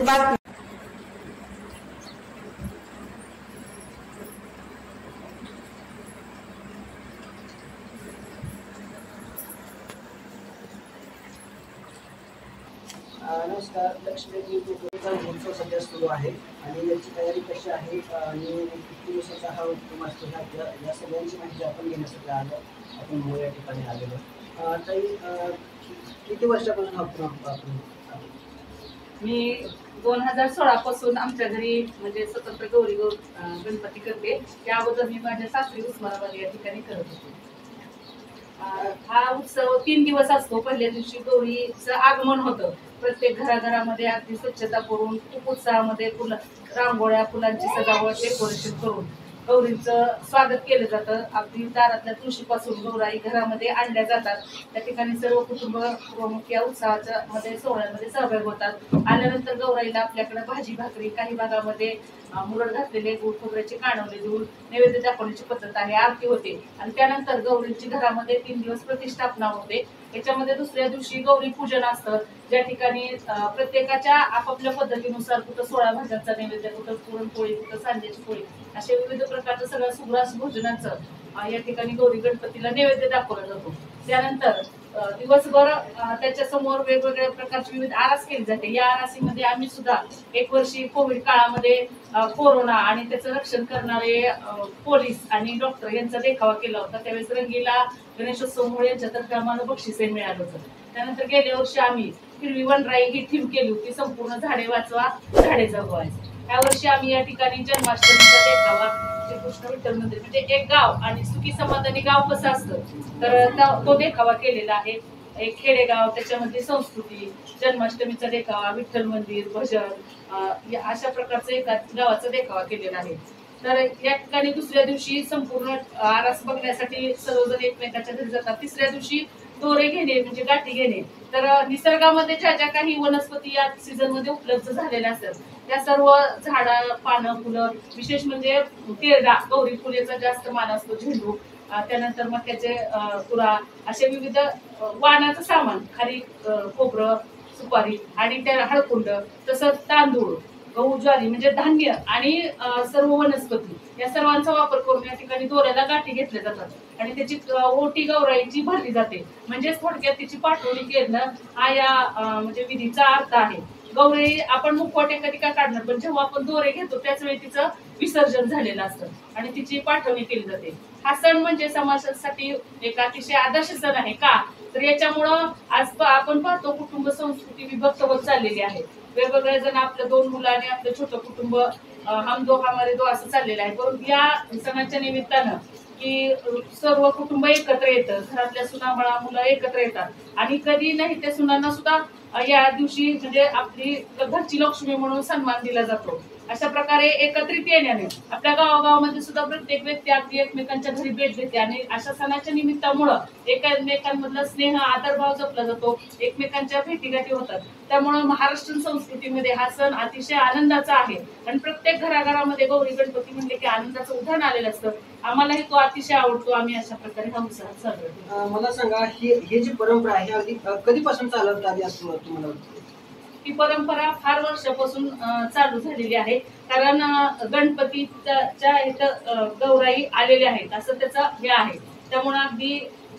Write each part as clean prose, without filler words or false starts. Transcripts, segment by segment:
बातमी. नमस्कार. लक्ष्मी महोत्सव सध्या सुरू आहे आणि याची तयारी कशी आहे आणि किती दिवसाचा हा उपक्रम असतो या सगळ्यांची माहिती आपण घेण्यासाठी आलो. आपण मूळ या ठिकाणी आलेलो. ताई, किती वर्षापासून हा उपक्रम आपण? मी 2016 पासून आमच्या घरी म्हणजे स्वतंत्र गौरी गणपती करते. त्या अगोदर मी माझ्या सासरी उस्मानाबाद या ठिकाणी करत होते. हा उत्सव 3 दिवस असतो. पहिल्या दिवशी गौरीचं आगमन होतं. प्रत्येक घराघरामध्ये अगदी स्वच्छता करून खूप उत्साहामध्ये रांगोळ्या, फुलांची सजावट, डेकोरेशन करून गौरींचं स्वागत केलं जातं. अगदी दारातल्या तुळशीपासून गौराई घरामध्ये आणल्या जातात. त्या ठिकाणी सर्व कुटुंब प्रमुख या उत्सवाच्या मध्ये सोहळ्यामध्ये सहभागी होतात. आल्यानंतर गौराईला आपल्याकडे भाजी भाकरी, काही भागामध्ये मुरड घातलेले गुळ खोबऱ्याचे काढवले देऊन नैवेद्य दाखवण्याची पद्धत आहे. आरती होते आणि त्यानंतर गौरींची घरामध्ये 3 दिवस प्रतिष्ठापना होते. याच्यामध्ये दुसऱ्या दिवशी गौरी पूजन असतं, ज्या ठिकाणी प्रत्येकाच्या आपापल्या पद्धतीनुसार कुठं 16 भाज्यांचा नैवेद्य, कुठं पुरणपोळी, कुठं सांज्याची पोळी, असे विविध प्रकारचं सगळं सुग्रास भोजनाचं या ठिकाणी गौरी गणपतीला नैवेद्य दाखवला जातो. त्यानंतर दिवसभर त्याच्या समोर वेगवेगळ्या प्रकारची विविध आरास केली जाते. या आरासीमध्ये आम्ही सुद्धा 1 वर्षी कोविड काळामध्ये कोरोना आणि त्याचं रक्षण करणारे पोलीस आणि डॉक्टर यांचा देखावा केला होता. त्यावेळेस रंगीला गणेशोत्सवमुळे यांच्यातर्फे आम्हाला बक्षीसही मिळालं होतं. त्यानंतर गेल्या वर्षी आम्ही हिरवी वनराई ही थीम केली होती, संपूर्ण झाडे वाचवा झाडे जगवायचं. या वर्षी आम्ही या ठिकाणी जन्माष्टमीचा देखावा, श्रीकृष्ण विठ्ठल मंदिर म्हणजे एक गाव आणि सुखी समाधानी गाव कसं असतं तर तो देखावा केलेला आहे. एक खेडेगाव, त्याच्यामध्ये संस्कृती, जन्माष्टमीचा देखावा, विठ्ठल मंदिर, भजन, अशा प्रकारचं एका गावाचा देखावा केलेला आहे. तर या ठिकाणी दुसऱ्या दिवशी संपूर्ण आरास बघण्यासाठी सर्वजण एकमेकाच्या घरी जातात. तिसऱ्या दिवशी दोरे घेणे म्हणजे गाठी घेणे. तर निसर्गामध्ये ज्या ज्या काही वनस्पती या सीझन मध्ये उपलब्ध झालेल्या असतात त्या सर्व झाडं, पानं, फुलं, विशेष म्हणजे तेरडा, गौरी फुलेचा जास्त मान असतो, झेंडू, त्यानंतर मक्याचे तुरा, असे विविध वाणाचं सामान, खारी, खोबरं, सुपारी आणि त्या हळकुंड, तसंच तांदूळ, गहू, ज्वारी म्हणजे धान्य आणि सर्व वनस्पती या सर्वांचा वापर करून या ठिकाणी दोऱ्याला गाठी घेतल्या जातात आणि त्याची ओटी गौराईची भरली जाते. म्हणजेच थोडक्यात तिची पाठवणी करणं हा या म्हणजे विधीचा अर्थ आहे. गौरी आपण मुखवटे कधी काय काढणार, पण जेव्हा आपण दोरे घेतो त्याच वेळी तिचं विसर्जन झालेलं असतं आणि तिची पाठवणी केली जाते. हा सण म्हणजे समाजासाठी एक अतिशय आदर्श सण आहे. का तर याच्यामुळं आज आपण पाहतो कुटुंब संस्कृती विभक्त होत चाललेली आहे. वेगवेगळे जण आपल्या 2 मुलांनी आपलं छोटं कुटुंब हम दो हमारे दो असं चाललेलं आहे. परंतु या सणाच्या निमित्तानं की सर्व कुटुंब एकत्र येतं, घरातल्या सुना बाळा मुलं एकत्र येतात आणि कधी नाही त्या सुनांना सुद्धा या दिवशी म्हणजे आपली घरची लक्ष्मी म्हणून सन्मान दिला जातो. अशा प्रकारे एकत्रित येण्याने आपल्या गावागावामध्ये सुद्धा प्रत्येक व्यक्ती अगदी एकमेकांच्या घरी भेट देते आणि अशा सणाच्या निमित्तामुळं एकमेकांमधला स्नेह, आदरभाव जपला जातो, एकमेकांच्या भेटीगाठी होतात. त्यामुळं महाराष्ट्रीयन संस्कृतीमध्ये हा सण अतिशय आनंदाचा आहे आणि प्रत्येक घराघरामध्ये गौरी गणपती म्हणले की आनंदाचं उधाण आलेलं असतं. आम्हालाही तो अतिशय आवडतो. आम्ही अशा प्रकारे हा उत्सव साजरा करतो. मला सांगा, ही जी परंपरा आहे अगदी कधीपासून चालत आली असं तुम्हाला वाटतं? ही परंपरा फार वर्षापासून चालू झालेली आहे. कारण गणपतीच्या इथं गौराई आलेल्या आहेत असं त्याचं हे आहे. त्यामुळे अगदी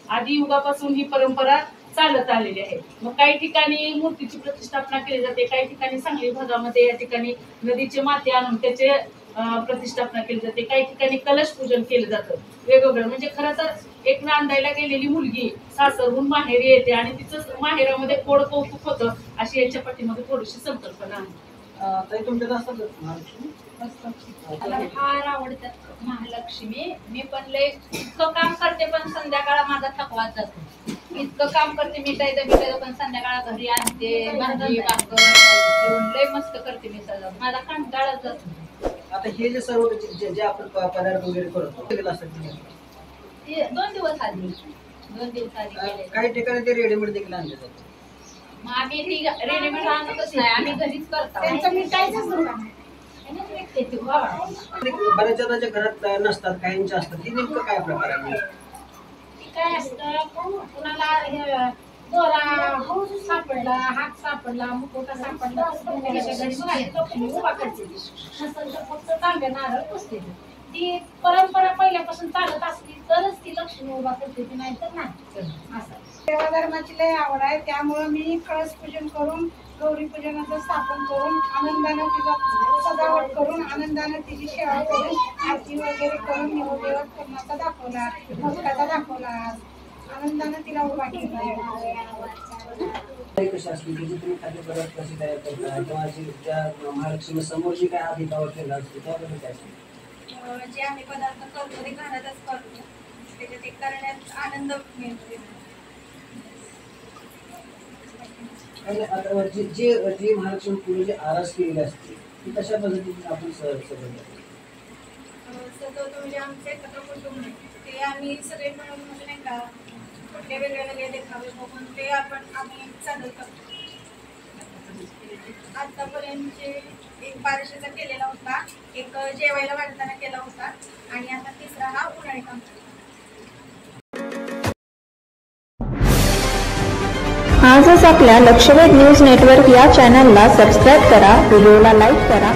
आधी युगापासून ही परंपरा चालत आलेली आहे. मग काही ठिकाणी मूर्तीची प्रतिष्ठापना केली जाते, काही ठिकाणी सांगली भागामध्ये या ठिकाणी नदीचे माती आणून त्याचे प्रतिष्ठापना केली जाते, काही ठिकाणी कलश पूजन केलं जातं. वेगवेगळं म्हणजे खरं तर एक नांदायला गेलेली मुलगी सासरहून माहेरी येते आणि तिचं माहेरामध्ये कोड कौतुक होतं, अशी याच्या पाठीमध्ये थोडीशी संकल्पना आहे. ताई, तुमच्यात असतात महालक्ष्मी? मला फार आवडतात महालक्ष्मी. मी पण लय इतकं काम करते पण संध्याकाळ माझा थकवा जातो. इतकं काम करते, मिठाई पण संध्याकाळ घरी आणते, भाजी भाकर करून लय मस्त करते मी सगळं. माझा कंटाळा जातो. आता हे जे सर्व जे आपण पदार्थ वगैरे करतो ते 2 दिवस आधी केले. काही ठिकाणी ते रेडीमेड देखील आणले जातात. मग आम्ही रेडीमेड आणतच नाही, आम्ही घरीच करतो. बऱ्याच जणांच्या घरात नसतात, काहींच्या असतात. हे नेमकं काय प्रकार आहे? काय असतं, कुणाला दोरा सापडला, हात सापडला, मुखवटा सापडला, लक्ष्मी उभा करते. नसेल तर फक्त तांब्या नारळ पुसते. ती परंपरा पहिल्यापासून चालत असली तरच ती लक्ष्मी उभा करते, ती नाही तर नाही. असं सेवा धर्माची लय आवड आहे, त्यामुळे मी कळस पूजन करून गौरी पूजनाचं स्थापन करून आनंदानं तिचं सजावट करून आनंदानं तिची सेवा करून आरती वगैरे करून नवदेवत पूर्णाचा दाखवला, मोदकाचा दाखवला, आनंदानं तिला उभा केला. कशी असली की जी तुम्ही खाद्यपदार्थ कशी तयार करता किंवा जी त्या महालक्ष्मी समोर जी काय आधिकावर ठेवला असते त्याबद्दल काय सांगता? जे आम्ही पदार्थ करतो ते घरातच करतो, त्याच्यात एक करण्यात आनंद मिळतो. आणि आता जी महालक्ष्मी पूजा जी आरास केलेली असते ती कशा पद्धतीने आपण सजवतो म्हणजे आमचं एकत्र कुटुंब आहे, ते आम्ही सगळे मिळून म्हणजे नाही का कुठले वेगळे देखावे बघून ते आम्ही सादर करतो. आतापर्यंतचे एक बारशीचा केलेला होता, एक जेवायला वाढताना केला होता आणि आता तिसरा हा उन्हाळी काम. आजच आपल्या लक्षवेध न्यूज नेटवर्क या चॅनलला सबस्क्राईब करा, व्हिडिओला लाईक करा.